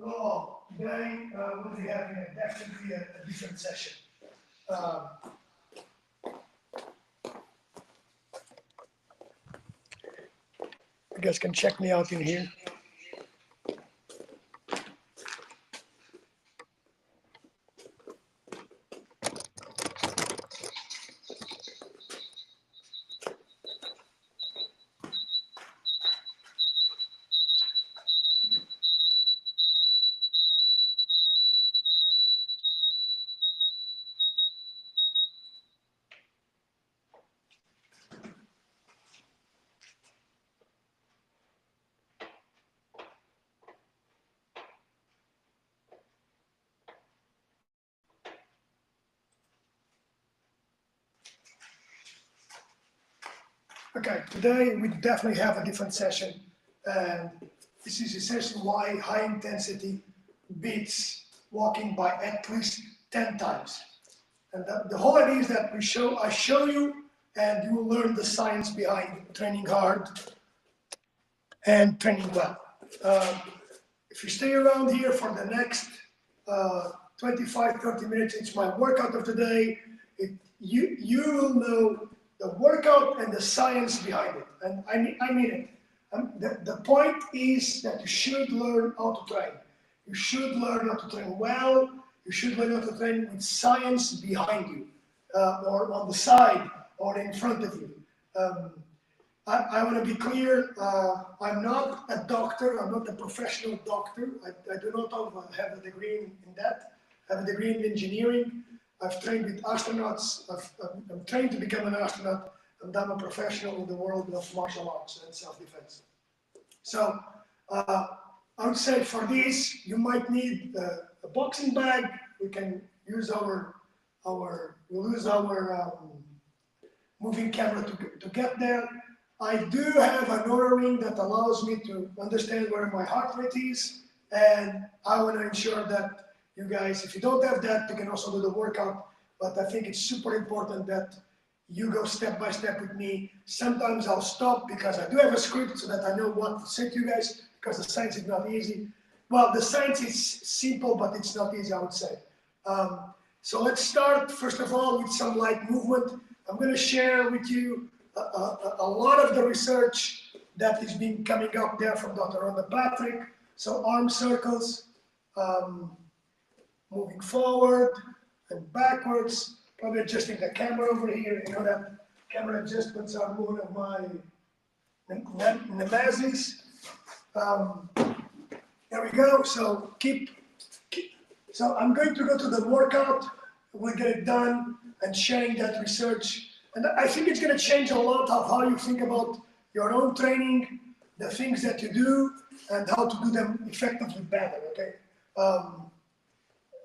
Oh, today we'll be having definitely a different session. Um, you guys can check me out in here. Okay, today we definitely have a different session, and this is essentially why high intensity beats walking by at least 10 times. And the whole idea is that I show you, and you will learn the science behind training hard and training well. If you stay around here for the next 25, 30 minutes, it's my workout of the day. You will know the workout and the science behind it. And I mean it. The point is that you should learn how to train. You should learn how to train well. You should learn how to train with science behind you, or on the side, or in front of you. I want to be clear, I'm not a doctor, I'm not a professional doctor. I do not have a degree in that. I have a degree in engineering. I've trained with astronauts. I'm trained to become an astronaut, and I'm a professional in the world of martial arts and self-defense. So I would say for this, you might need a boxing bag. We can use we'll use our moving camera to get there. I do have an Oura ring that allows me to understand where my heart rate is, and I want to ensure that you guys, if you don't have that, you can also do the workout, but I think it's super important that you go step by step with me. Sometimes I'll stop because I do have a script so that I know what to say to you guys, because the science is not easy. Well, the science is simple, but it's not easy, I would say. So let's start, first of all, with some light movement. I'm going to share with you a lot of the research that is being coming up there from Dr. Rhonda Patrick. So arm circles, moving forward and backwards, probably adjusting the camera over here. You know that camera adjustments are one of my nemesis. There we go. So so I'm going to go to the workout. We'll get it done and sharing that research. And I think it's going to change a lot of how you think about your own training, the things that you do, and how to do them effectively better, okay?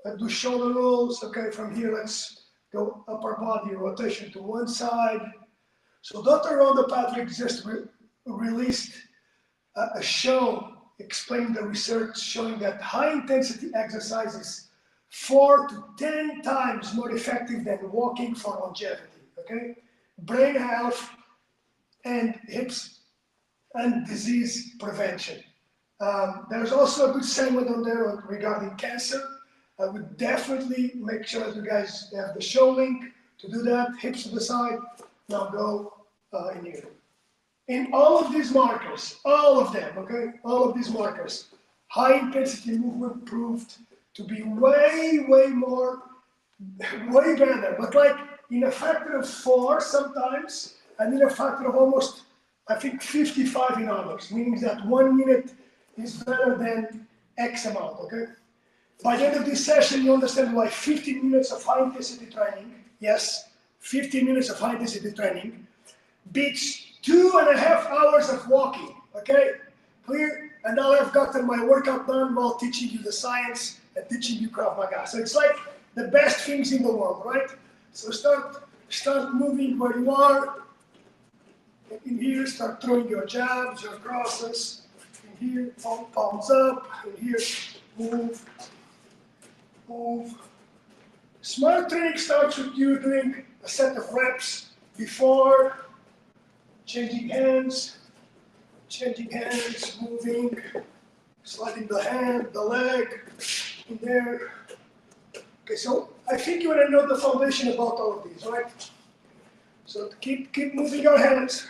Let's do shoulder rolls, okay? From here, let's go upper body rotation to one side. So Dr. Rhonda Patrick just released a show explaining the research showing that high-intensity exercise is 4 to 10 times more effective than walking for longevity, okay? Brain health and hips and disease prevention. There's also a good segment on there regarding cancer. I would definitely make sure that you guys have the show link to do that. Hips to the side. Now go in here. In all of these markers, all of them, okay, all of these markers, high intensity movement proved to be way better, but like in a factor of 4 sometimes, and in a factor of almost, I think, 55 in others, meaning that 1 minute is better than X amount, okay? By the end of this session, you understand why 15 minutes of high intensity training, yes, 15 minutes of high intensity training, beats 2.5 hours of walking, okay? Clear? And now I've gotten my workout done while teaching you the science and teaching you Krav Maga. So it's like the best things in the world, right? So start moving where you are. In here, start throwing your jabs, your crosses. In here, palms up. In here, move. Smart training starts with you doing a set of reps before, changing hands, moving, Sliding the hand, the leg, in there. Okay, so I think you want to know the foundation about all of these, right? So keep moving your hands.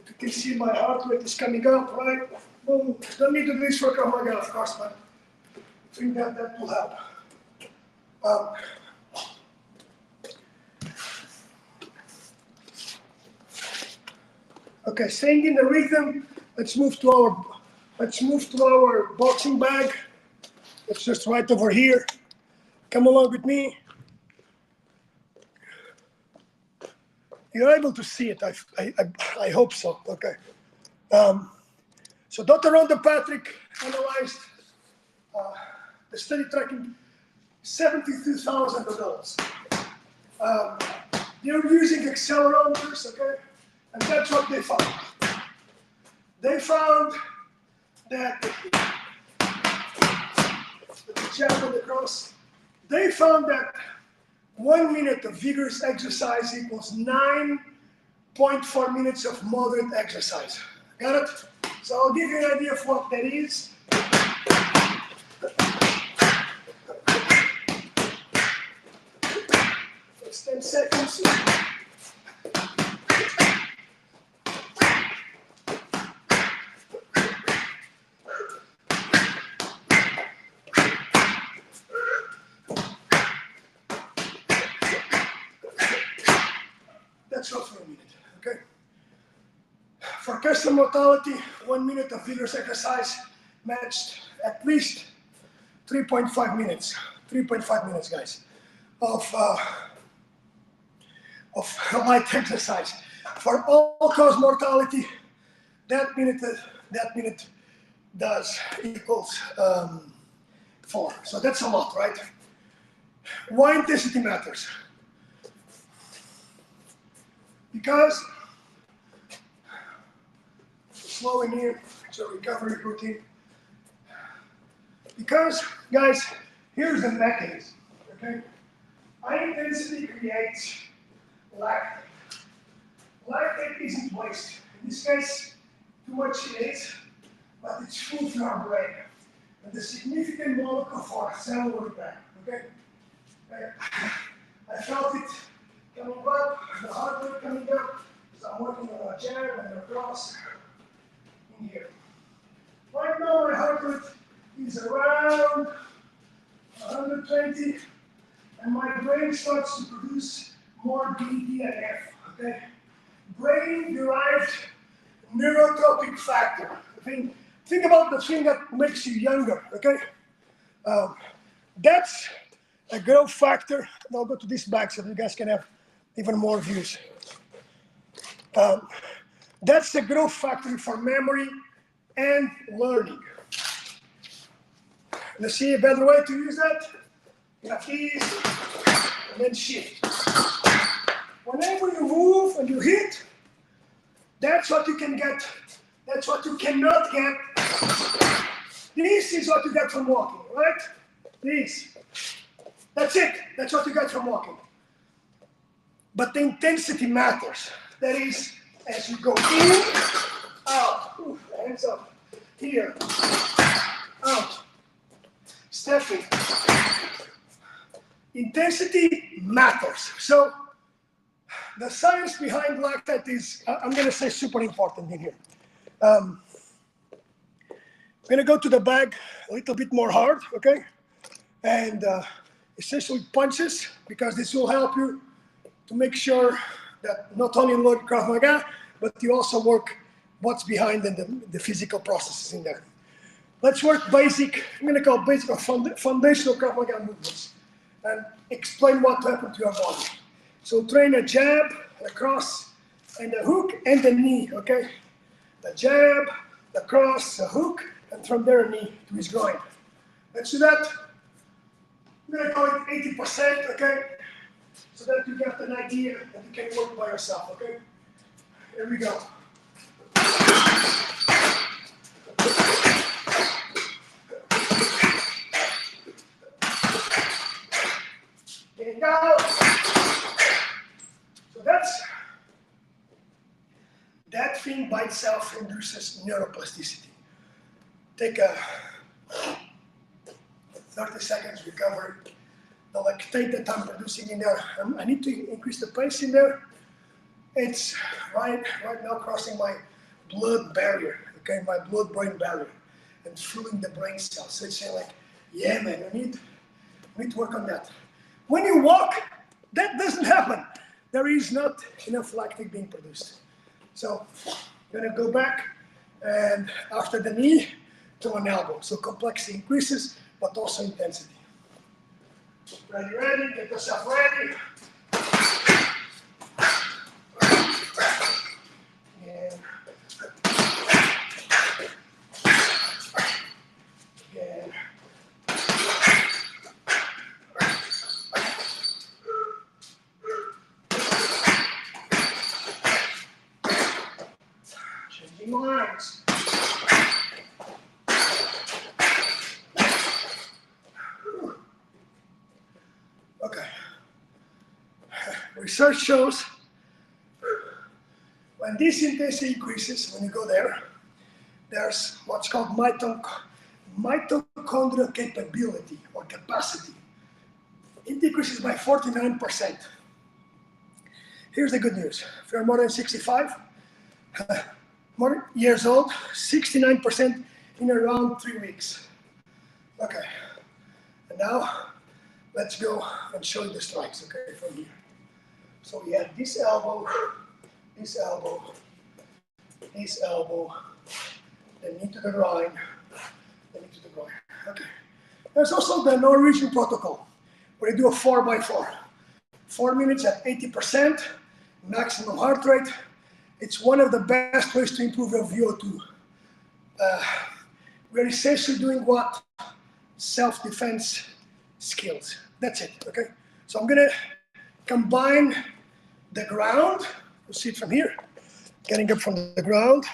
You can see my heart rate is coming up, right? Boom. Don't need to do this for Krav Maga, of course, but I think that will help. Okay, staying in the rhythm. Let's move to our boxing bag. It's just right over here. Come along with me. You're able to see it. I hope so. Okay. So Dr. Rhonda Patrick analyzed the study tracking 72,000 adults. They're using accelerometers, okay? And that's what they found. They found that the jab and the cross, they found that 1 minute of vigorous exercise equals 9.4 minutes of moderate exercise. Got it? So I'll give you an idea of what that is. It's 10 seconds. That's all for a minute, okay? For custom mortality, 1 minute of vigorous exercise matched at least 3.5 minutes. 3.5 minutes, guys, of light exercise. For all-cause mortality, that minute does equals 4. So that's a lot, right? Why intensity matters? Because slowing here, it's a recovery routine. Because, guys, here's the mechanism, okay? High intensity creates lactate. Lactate isn't waste. In this case, too much it is, but it's food for our brain. And the significant molecule for cellular repair, okay? I felt it coming up, the heart rate coming up, so I'm working on a jab and a cross in here. Right now, my heart rate is around 120, and my brain starts to produce more BDNF, okay? Brain-derived neurotropic factor. Think about the thing that makes you younger, okay? That's a growth factor. And I'll go to this back so that you guys can have even more views. That's the growth factor for memory and learning. Let's see a better way to use that. Like this, and then shift. Whenever you move and you hit, that's what you can get. That's what you cannot get. This is what you get from walking, right? This. That's it. That's what you get from walking. But the intensity matters. That is, as you go in, out, hands up, here, out, stepping. Intensity matters. So the science behind lactate is, I'm going to say, super important in here. I'm going to go to the bag a little bit more hard, okay? And essentially punches, because this will help you to make sure that not only learn Krav Maga, but you also work what's behind the physical processes in there. Let's work basic, I'm going to call basic or foundational Krav Maga movements and explain what happened to your body. So train a jab, a cross, and a hook, and a knee, okay? The jab, the cross, the hook, and from there a knee to his groin. Let's do that. I'm going to call it 80%, okay? So that you get an idea that you can work by yourself, okay? Here we go. Getting out. So that thing by itself induces neuroplasticity. take a 30 seconds recovery. Now, like take that I'm producing in there. I need to increase the pace in there. It's right now crossing my blood barrier, okay, my blood-brain barrier, and fueling the brain cells. So it's saying like, yeah, man, we need to work on that. When you walk, that doesn't happen. There is not enough lactic being produced. So I'm gonna go back and after the knee to an elbow. So complexity increases, but also intensity. Ready, get yourself ready. And again. Changing lines. Okay. Research shows when this intensity increases, when you go there, there's what's called mitochondrial capability or capacity. It decreases by 49%. Here's the good news. If you're more than 65 more years old, 69% in around 3 weeks. Okay. And now let's go and show you the strikes, okay, from here. So we have this elbow, this elbow, this elbow, then knee to the groin, then knee to the groin. Okay. There's also the Norwegian protocol, where you do a 4x4. 4 minutes at 80%, maximum heart rate. It's one of the best ways to improve your VO2. We're essentially doing what? Self-defense skills. That's it, okay? So I'm gonna combine the ground, you see it from here, getting up from the ground,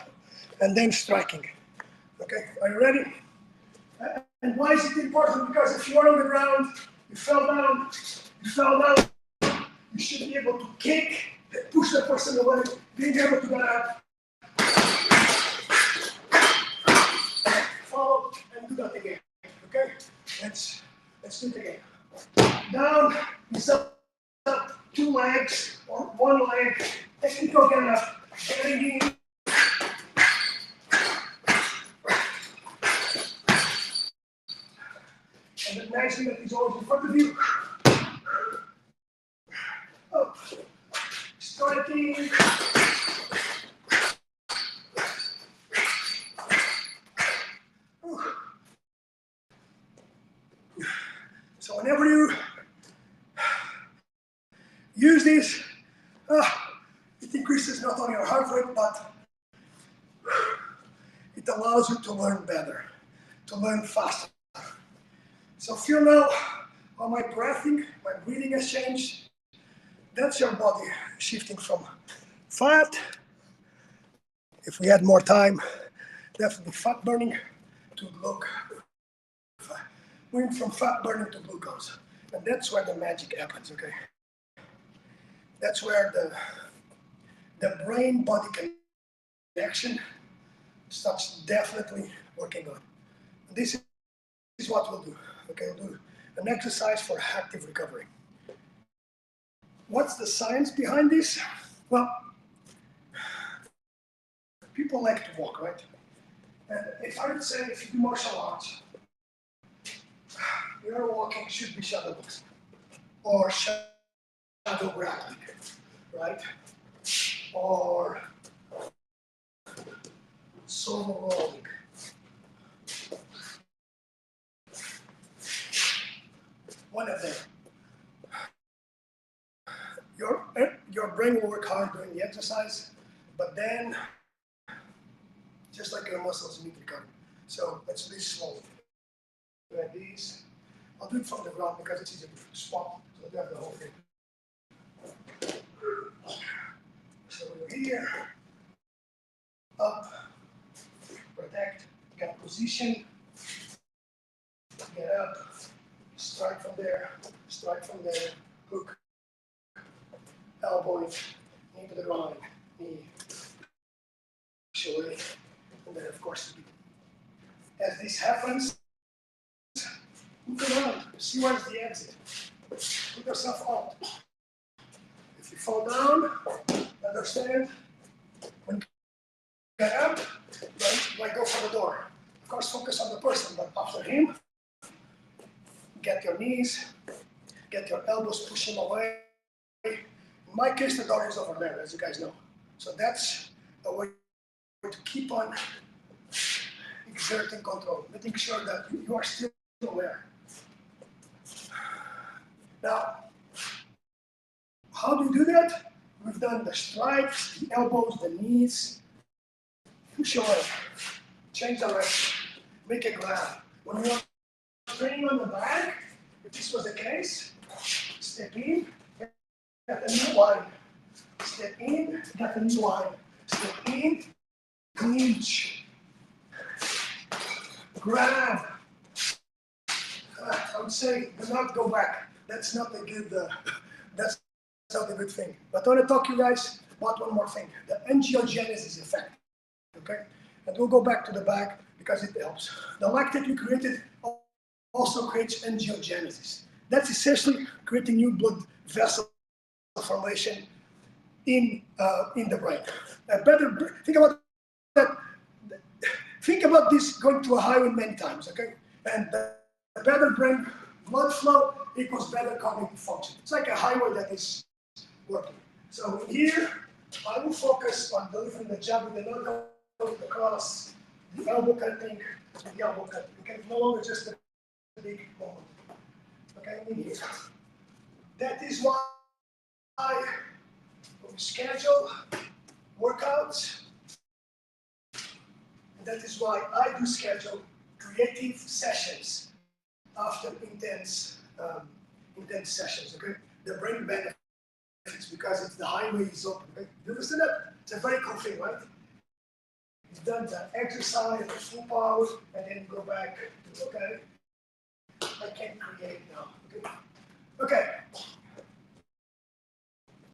and then striking. Okay, are you ready? And why is it important? Because if you're on the ground, you fell down, you should be able to kick and push the person away, being able to get up, follow, and do that again. Okay? Let's do it again. Down, up, 2 legs, or 1 leg, technical get up, getting in. And the next thing that is always in front of you. Up. Striking. So whenever you use this, it increases not only your heart rate, but it allows you to learn better, to learn faster. So feel now how my breathing has changed. That's your body shifting from fat. If we had more time, definitely fat burning to glucose. Moving from fat burning to glucose. And that's where the magic happens, okay? That's where the brain-body connection starts definitely working on. This is what we'll do, okay? We'll do an exercise for active recovery. What's the science behind this? Well, people like to walk, right? And if I would say if you do martial arts, your walking should be shadow boxing or shadow grappling, right? Or solo rolling. One of them. Your brain will work hard during the exercise, but then, just like your muscles need recovery. So let's do this slowly. Like this. I'll do it from the ground because it's easier to spot, so I have the whole thing. So we're here, up, protect, get position, get up, strike from there, hook, elbow, knee to the ground, knee, push away, and then of course As this happens, move around, see where's the exit. Put yourself out. If you fall down, understand, when you get up, right, go for the door. Of course, focus on the person, but after him, get your knees, get your elbows, push him away. In my case, the door is over there, as you guys know. So that's a way to keep on exerting control, making sure that you are still aware. Now, how do you do that? We've done the strikes, the elbows, the knees. Push away, change direction, make a grab. When we are training on the back, if this was the case, step in, get a knee wide. Step in, get a knee wide. Step in, clinch, grab. I would say do not go back. That's not a good. That's not a good thing. But I want to talk to you guys about one more thing: the angiogenesis effect. Okay, and we'll go back to the back because it helps. The lactate we created also creates angiogenesis. That's essentially creating new blood vessel formation in the brain. Think about that. Think about this going to a highway many times. Okay, and the better brain blood flow equals better cognitive function. It's like a highway that is working. So here, I will focus on delivering the jab with the knockout across the elbow cutting, the elbow cutting. Okay, no longer just a big moment. Okay, in here. That is why we schedule workouts. And that is why I do schedule creative sessions after intense sessions. Okay, the brain benefits because it's the highway is open. Okay? You understand that? It's a very cool thing, right? You've done the exercise, the full power, and then you go back to, okay, I can create now. Okay.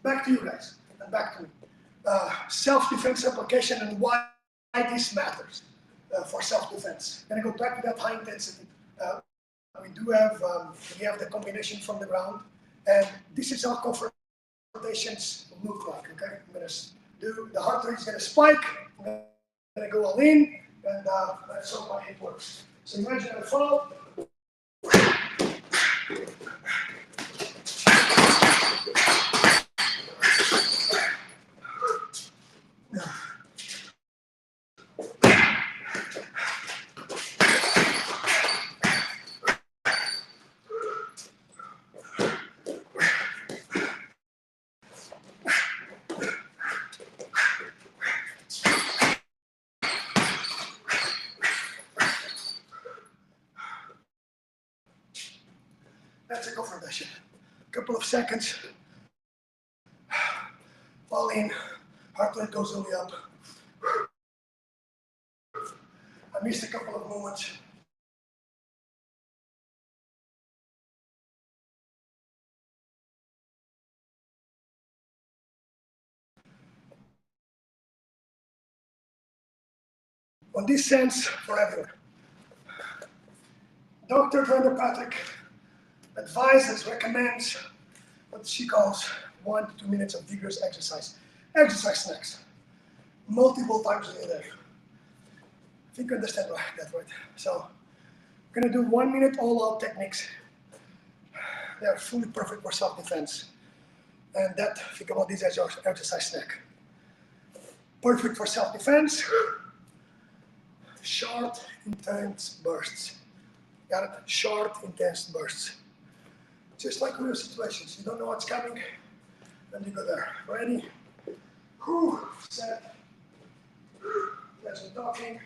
Back to you guys, and back to me. Self-defense application and why this matters for self-defense. I'm gonna go back to that high intensity. We have the combination from the ground, and this is how confrontations look like. Okay, I'm gonna do the heart rate is gonna spike. I'm gonna go all in, and that's how my hip works. So imagine I fall. That's a confrontation. A couple of seconds. Fall in. Heart rate goes only up. I missed a couple of moments. On this sense, for everyone. Dr. Patrick advises, recommends what she calls 1 to 2 minutes of vigorous exercise. Exercise snacks. Multiple times a day. I think you understand that, right? So, I'm going to do 1 minute all-out techniques. They are fully perfect for self-defense. And that, think about this as your exercise snack. Perfect for self-defense. Short, intense bursts. Got it? Short, intense bursts. Just like real situations. You don't know what's coming, and you go there. Ready? Whew, set. As we're talking.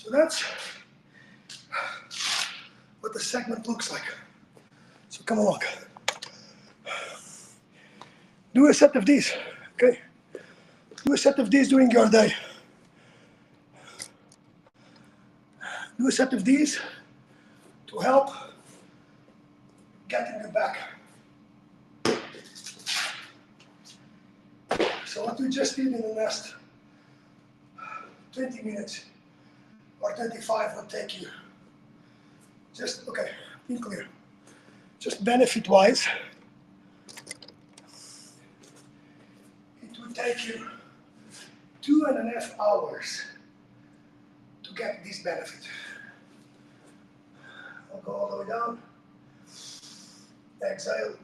So that's what the segment looks like. So come along. Do a set of these, okay? Do a set of these during your day. Do a set of these to help getting you back. So what we just did in the last 20 minutes or 25 will take you just, okay, be clear. Just benefit-wise, it would take you 2.5 hours to get this benefit. I'll go all the way down. Exhale.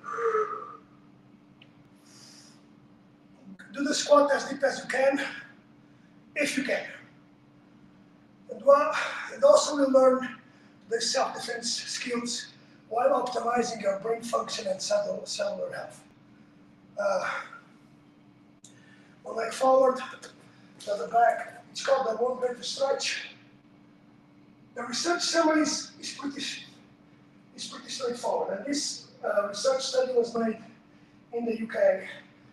Do the squat as deep as you can, if you can. And also we'll learn the self-defense skills while optimizing your brain function and cellular health. One leg forward, the other back. It's called the one way to stretch. The research summary is pretty straightforward. And this research study was made in the UK.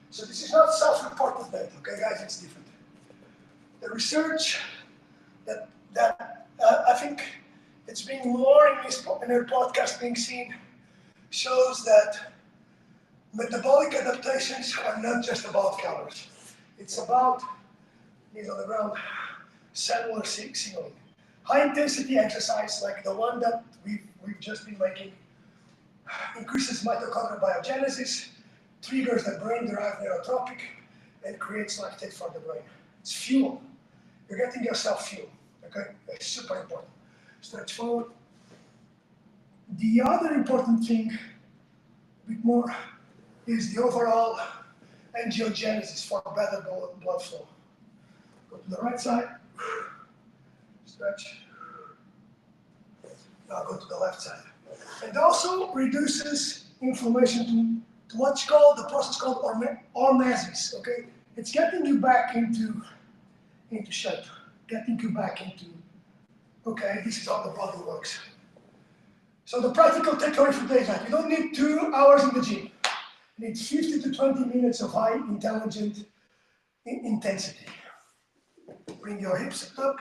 So this is not self-reported data, okay guys, it's different. The research that I think it's being more in our podcast being seen shows that metabolic adaptations are not just about calories. It's about, these on the ground, cellular signaling. High intensity exercise like the one that we've just been making increases mitochondrial biogenesis, triggers the brain-derived neurotropic, and creates lactate for the brain. It's fuel. You're getting yourself fuel. Okay, it's super important. Stretch forward. The other important thing, a bit more, is the overall angiogenesis for better blood flow. Go to the right side. Stretch. Now go to the left side. And also reduces inflammation to what's called, the process called hormesis, okay? It's getting you back into shape, getting you back into, okay, this is how the body works. So the practical takeaway for today is that you don't need 2 hours in the gym. You need 50 to 20 minutes of high intelligent intensity. Bring your hips up.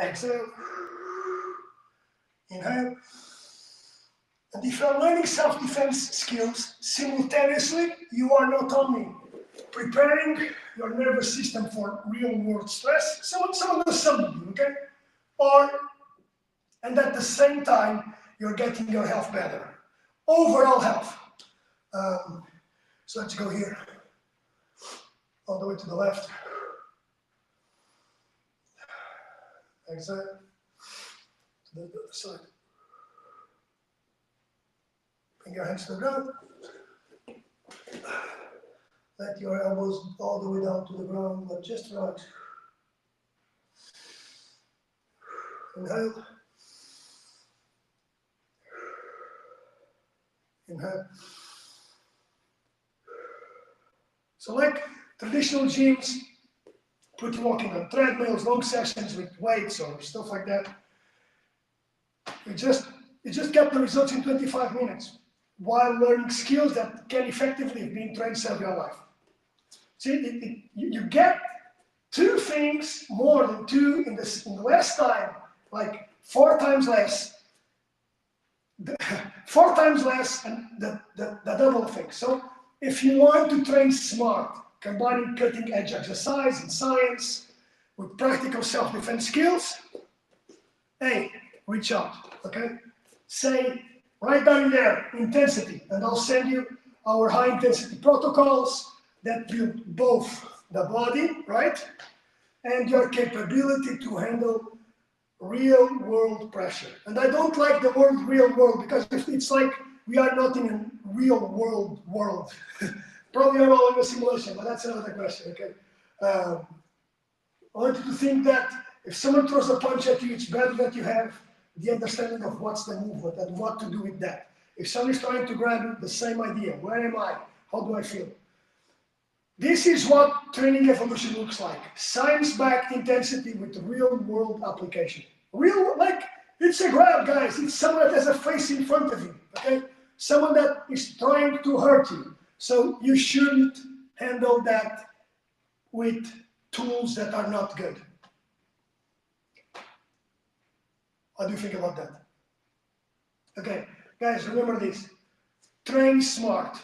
Exhale. Inhale. And if you're learning self-defense skills simultaneously, you are not only preparing your nervous system for real-world stress, someone does something, okay? And at the same time, you're getting your health better. Overall health. So let's go here. All the way to the left. Exhale. To the other side. Bring your hands to the ground. Let your elbows all the way down to the ground, but just right. Inhale. Inhale. So like traditional gyms, put you walking on treadmills, long sessions with weights or stuff like that. You just get the results in 25 minutes while learning skills that can effectively be trained throughout your life. See, you get 2 things more than 2 in the less time, like 4 times less. 4 times less and the double thing. So if you want to train smart, combining cutting edge exercise and science with practical self-defense skills, hey, reach out, okay? Say, right down there, intensity, and I'll send you our high intensity protocols that build both the body, right? And your capability to handle real world pressure. And I don't like the word real world because it's like we are not in a real world. Probably are all in a simulation, but that's another question, okay? I want you to think that if someone throws a punch at you, it's better that you have the understanding of what's the movement and what to do with that. If someone is trying to grab you, the same idea. Where am I? How do I feel? This is what training evolution looks like. Science-backed intensity with real-world application. Real, like, it's a grab, guys. It's someone that has a face in front of you, okay? Someone that is trying to hurt you. So you shouldn't handle that with tools that are not good. What do you think about that? Okay, guys, remember this. Train smart,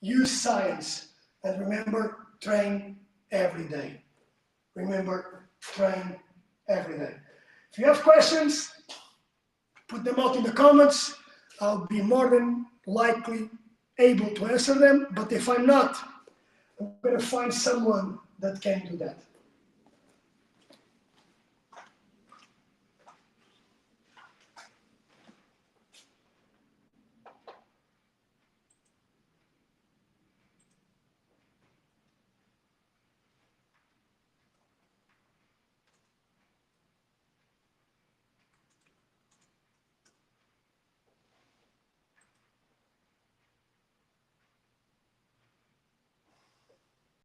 use science, and remember, train every day. Remember, train every day. If you have questions, put them out in the comments. I'll be more than likely able to answer them, but if I'm not, I'm going to find someone that can do that.